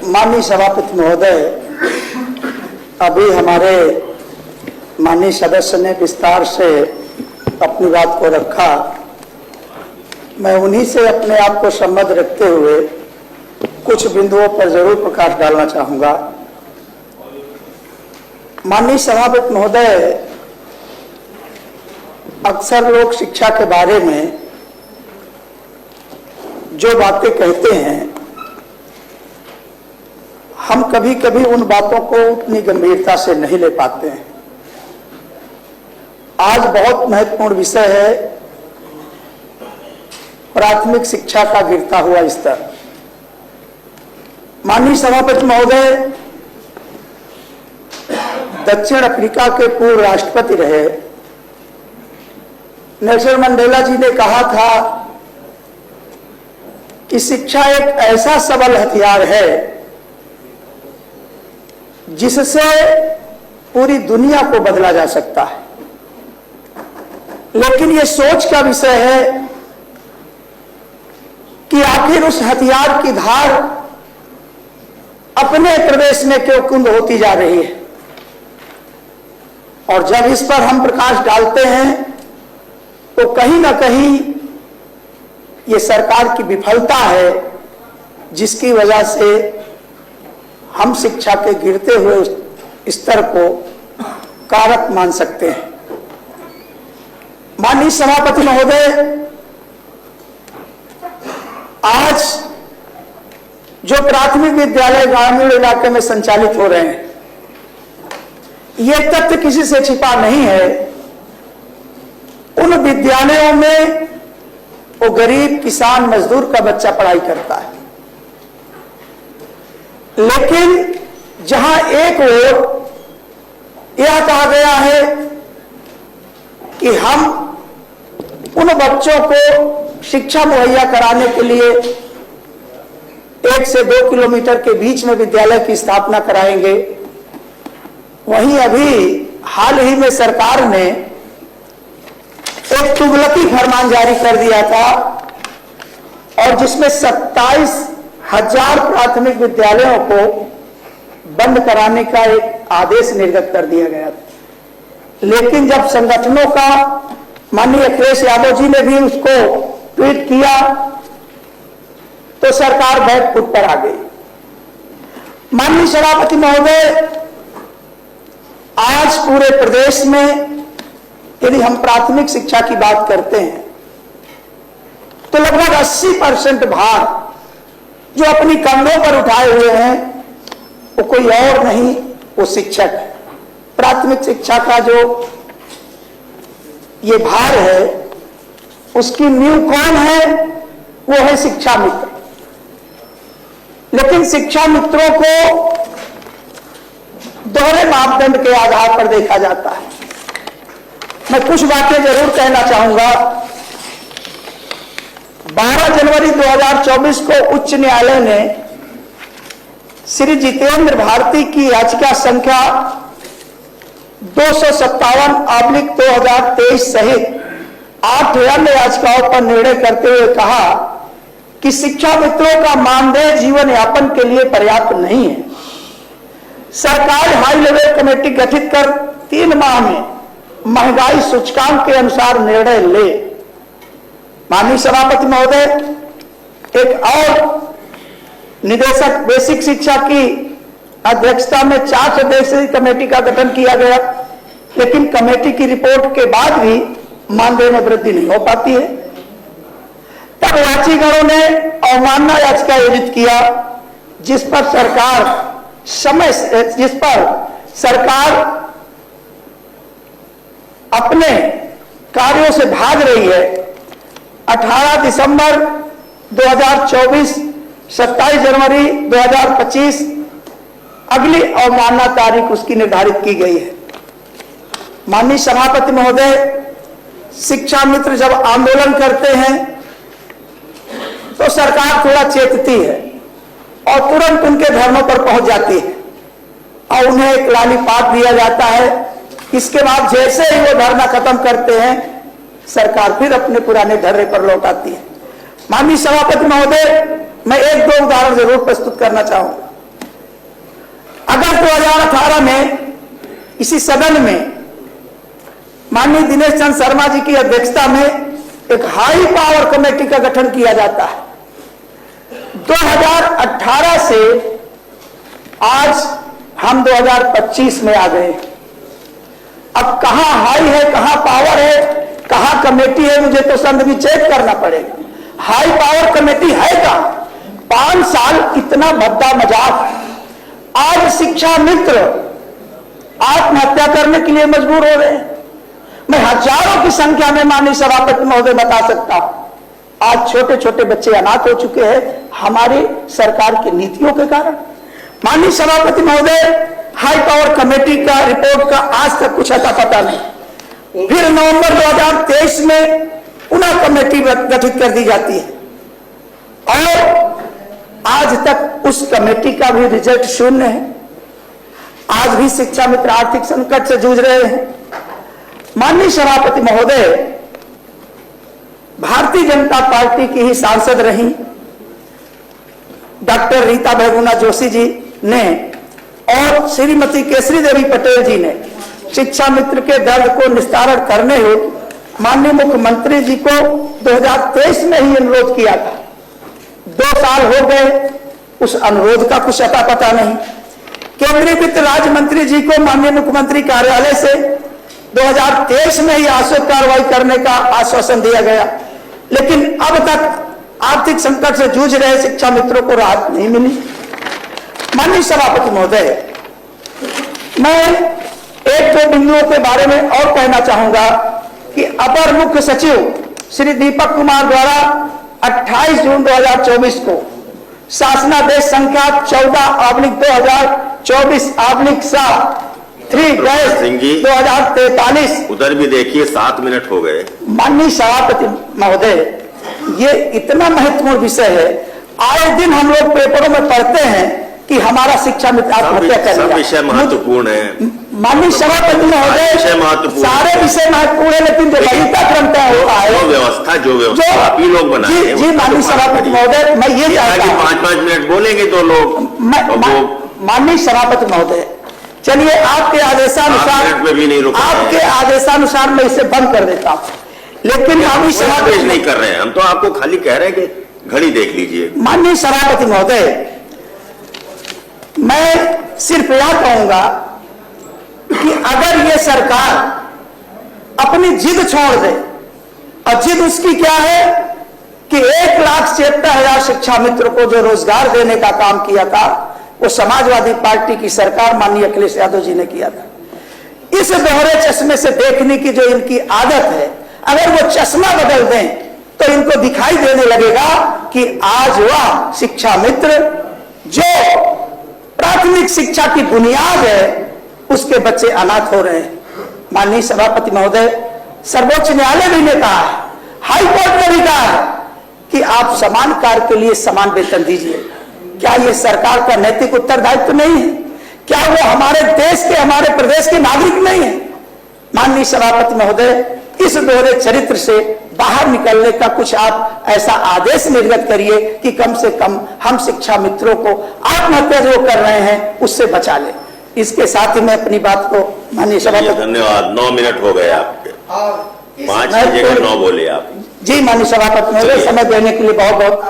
माननीय सभापति महोदय, अभी हमारे माननीय सदस्य ने विस्तार से अपनी बात को रखा। मैं उन्हीं से अपने आप को संबद्ध रखते हुए कुछ बिंदुओं पर जरूर प्रकाश डालना चाहूंगा। माननीय सभापति महोदय, अक्सर लोग शिक्षा के बारे में जो बातें कहते हैं, हम कभी कभी उन बातों को उतनी गंभीरता से नहीं ले पाते हैं। आज बहुत महत्वपूर्ण विषय है प्राथमिक शिक्षा का गिरता हुआ स्तर। माननीय सभापति महोदय, दक्षिण अफ्रीका के पूर्व राष्ट्रपति रहे नेल्सन मंडेला जी ने कहा था कि शिक्षा एक ऐसा सबल हथियार है जिससे पूरी दुनिया को बदला जा सकता है। लेकिन यह सोच का विषय है कि आखिर उस हथियार की धार अपने प्रदेश में क्यों कुंद होती जा रही है। और जब इस पर हम प्रकाश डालते हैं तो कहीं ना कहीं ये सरकार की विफलता है, जिसकी वजह से हम शिक्षा के गिरते हुए स्तर को कारक मान सकते हैं। माननीय सभापति महोदय, आज जो प्राथमिक विद्यालय ग्रामीण इलाके में संचालित हो रहे हैं, यह तथ्य किसी से छिपा नहीं है। उन विद्यालयों में वो गरीब किसान मजदूर का बच्चा पढ़ाई करता है, लेकिन जहां एक ओर यह कहा गया है कि हम उन बच्चों को शिक्षा मुहैया कराने के लिए 1 से 2 किलोमीटर के बीच में विद्यालय की स्थापना कराएंगे, वहीं अभी हाल ही में सरकार ने एक तुगलकी फरमान जारी कर दिया था और जिसमें 27,000 प्राथमिक विद्यालयों को बंद कराने का एक आदेश निर्गत कर दिया गया था। लेकिन जब संगठनों का माननीय अखिलेश यादव जी ने भी उसको ट्वीट किया तो सरकार बैक फुट पर आ गई। माननीय सभापति महोदय, आज पूरे प्रदेश में यदि हम प्राथमिक शिक्षा की बात करते हैं तो लगभग 80% भार जो अपनी कंधों पर उठाए हुए हैं वो कोई और नहीं, वो शिक्षक है। प्राथमिक शिक्षा का जो ये भार है उसकी नींव कौन है? वो है शिक्षा मित्र। लेकिन शिक्षा मित्रों को दोहरे मापदंड के आधार पर देखा जाता है। मैं कुछ बातें जरूर कहना चाहूंगा। 12 जनवरी 2024 को उच्च न्यायालय ने श्री जितेंद्र भारती की याचिका संख्या 257/2023 सहित 8 अन्य याचिकाओं पर निर्णय करते हुए कहा कि शिक्षा मित्रों का मानदेय जीवन यापन के लिए पर्याप्त नहीं है। सरकार हाई लेवल कमेटी गठित कर 3 माह में महंगाई सूचकांक के अनुसार निर्णय ले। माननीय सभापति महोदय, एक और निदेशक बेसिक शिक्षा की अध्यक्षता में 4 सदस्यीय कमेटी का गठन किया गया, लेकिन कमेटी की रिपोर्ट के बाद भी मानदेय में वृद्धि नहीं हो पाती है। तब याचिकाकारों ने अवमानना याचिका आयोजित किया, जिस पर सरकार अपने कार्यों से भाग रही है। 18 दिसंबर 2024, 27 जनवरी 2025 अगली अवमानना तारीख उसकी निर्धारित की गई है। माननीय सभापति महोदय, शिक्षा मित्र जब आंदोलन करते हैं तो सरकार थोड़ा चेतती है और तुरंत उनके धरनों पर पहुंच जाती है और उन्हें एक लालीपाप दिया जाता है। इसके बाद जैसे ही वो धरना खत्म करते हैं, सरकार फिर अपने पुराने धरने पर लौट आती है। माननीय सभापति महोदय, मैं 1-2 उदाहरण जरूर प्रस्तुत करना चाहूंगा। 2018 में इसी सदन में माननीय दिनेश चंद्र शर्मा जी की अध्यक्षता में एक हाई पावर कमेटी का गठन किया जाता है। 2018 से आज हम 2025 में आ गए। अब कहां हाई है, कहां पावर है, कहां कमेटी है, मुझे तो संद भी चेक करना पड़ेगा। हाई पावर कमेटी है कहां? 5 साल कितना भद्दा मजाक। आज शिक्षा मित्र आत्महत्या करने के लिए मजबूर हो रहे हैं। मैं हजारों की संख्या में माननीय सभापति महोदय बता सकता हूं। आज छोटे छोटे बच्चे अनाथ हो चुके हैं हमारी सरकार की नीतियों के कारण। माननीय सभापति महोदय, हाई पावर कमेटी का रिपोर्ट का आज तक कुछ अता पता नहीं। फिर नवंबर 2023 में पुनः कमेटी गठित कर दी जाती है और आज तक उस कमेटी का भी रिजल्ट शून्य है। आज भी शिक्षा मित्र आर्थिक संकट से जूझ रहे हैं। माननीय सभापति महोदय, भारतीय जनता पार्टी की ही सांसद रही डॉक्टर रीता बहुगुणा जोशी जी ने और श्रीमती केसरी देवी पटेल जी ने शिक्षा मित्र के दर्द को निस्तारण करने हेतु माननीय मुख्यमंत्री जी को 2023 में ही अनुरोध किया था। 2 साल हो गए, उस अनुरोध का कुछ अता पता नहीं। केंद्रीय वित्त राज्य मंत्री जी को माननीय मुख्यमंत्री कार्यालय से 2023 में ही आशु कार्रवाई करने का आश्वासन दिया गया, लेकिन अब तक आर्थिक संकट से जूझ रहे शिक्षा मित्रों को राहत नहीं मिली। माननीय सभापति महोदय, मैं एक दो बिंदुओं के बारे में और कहना चाहूंगा कि अपर मुख्य सचिव श्री दीपक कुमार द्वारा 28 जून 2024 को शासनादेश संख्या 14/24/7/3 2043 उधर भी देखिए 7 मिनट हो गए। माननीय सभापति महोदय, ये इतना महत्वपूर्ण विषय है। आए दिन हम लोग पेपरों में पढ़ते हैं कि हमारा शिक्षा मित्र आत्महत्या करेगा। सब विषय महत्वपूर्ण है माननीय सभापति महोदय, सारे विषय महत्वपूर्ण है, लेकिन जो ललिता क्रम तय होता है, जो व्यवस्था आप ही लोग बनाए हैं। जी माननीय सभापति महोदय, मैं ये चाहता हूं 5-5 मिनट बोलेंगे तो लोग। माननीय सभापति महोदय, चलिए आपके आदेशानुसार मैं इसे बंद कर देता हूं, लेकिन माननीय सभापति नहीं कर रहे हैं हम, तो आपको खाली कह रहे हैं कि घड़ी देख लीजिए। माननीय सभापति महोदय, मैं सिर्फ यह कहूंगा कि अगर ये सरकार अपनी जिद छोड़ दे, और जिद उसकी क्या है कि 1,76,000 शिक्षा मित्र को जो रोजगार देने का काम किया था वो समाजवादी पार्टी की सरकार माननीय अखिलेश यादव जी ने किया था। इस दोहरे चश्मे से देखने की जो इनकी आदत है, अगर वो चश्मा बदल दें तो इनको दिखाई देने लगेगा कि आज वह शिक्षा मित्र जो प्राथमिक शिक्षा की बुनियाद है उसके बच्चे अनाथ हो रहे हैं। माननीय सभापति महोदय, सर्वोच्च न्यायालय भी ने कहा है, हाई कोर्ट ने भी कहा है कि आप समान कार्य के लिए समान वेतन दीजिए। क्या यह सरकार का नैतिक उत्तरदायित्व नहीं है? क्या वो हमारे देश के, हमारे प्रदेश के नागरिक नहीं है? माननीय सभापति महोदय, इस दोहरे चरित्र से बाहर निकलने का कुछ आप ऐसा आदेश निर्गत करिए कि कम से कम हम शिक्षा मित्रों को आत्महत्या जो कर रहे हैं उससे बचा ले। इसके साथ ही मैं अपनी बात को माननीय सभापति, धन्यवाद। 9 मिनट हो गए आपके, 5 बजे 9 बोले आप। जी माननीय सभापति महोदय, समय देने के लिए बहुत बहुत